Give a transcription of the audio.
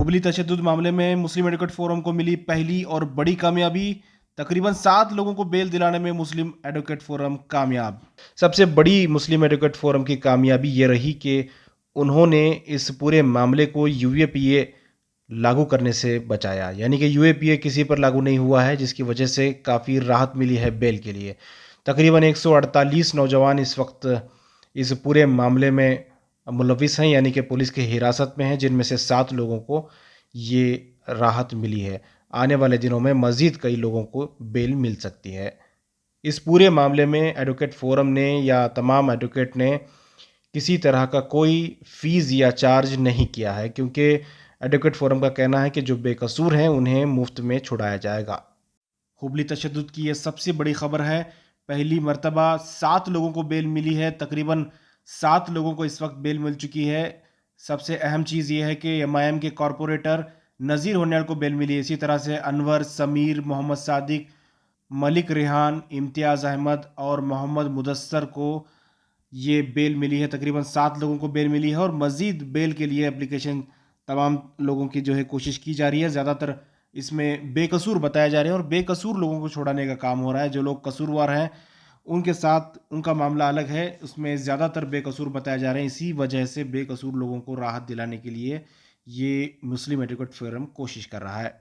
हुबली तशद्दुद मामले में मुस्लिम advocate forum को मिली पहली और बड़ी कामयाबी। तकरीबन 7 लोगों को बेल दिलाने में मुस्लिम एडवोकेट फोरम कामयाब। सबसे बड़ी मुस्लिम एडवोकेट फोरम की कामयाबी ये रही कि उन्होंने इस पूरे मामले को यूएपीए लागू करने से बचाया। यानी कि यूएपीए किसी पर लागू नहीं हुआ है, जिसकी वजह से काफ़ी राहत मिली है बेल के लिए। तकरीबन 148 नौजवान इस वक्त इस पूरे मामले में मुलविस हैं, यानी कि पुलिस की हिरासत में हैं, जिनमें से 7 लोगों को ये राहत मिली है। आने वाले दिनों में मज़ीद कई लोगों को बेल मिल सकती है। इस पूरे मामले में एडवोकेट फोरम ने या तमाम एडवोकेट ने किसी तरह का कोई फ़ीस या चार्ज नहीं किया है, क्योंकि एडवोकेट फोरम का कहना है कि जो बेकसूर हैं उन्हें मुफ्त में छुड़ाया जाएगा। हुबली तशद्दुद की यह सबसे बड़ी खबर है। पहली मर्तबा 7 लोगों को बेल मिली है। तकरीबन 7 लोगों को इस वक्त बेल मिल चुकी है। सबसे अहम चीज़ यह है कि एमआईएम के कॉरपोरेटर नज़ीर होन्याल को बेल मिली है। इसी तरह से अनवर, समीर, मोहम्मद सादिक, मलिक रेहान, इम्तियाज़ अहमद और मोहम्मद मुदस्सर को ये बेल मिली है। तकरीबन 7 लोगों को बेल मिली है और मज़ीद बेल के लिए एप्लीकेशन तमाम लोगों की जो है कोशिश की जा रही है। ज़्यादातर इसमें बेकसूर बताया जा रहे हैं और बेकसूर लोगों को छुड़ाने का काम हो रहा है। जो लोग कसूरवार हैं उनके साथ उनका मामला अलग है, उसमें ज़्यादातर बेकसूर बताए जा रहे हैं। इसी वजह से बेकसूर लोगों को राहत दिलाने के लिए ये मुस्लिम एडवोकेट फोरम कोशिश कर रहा है।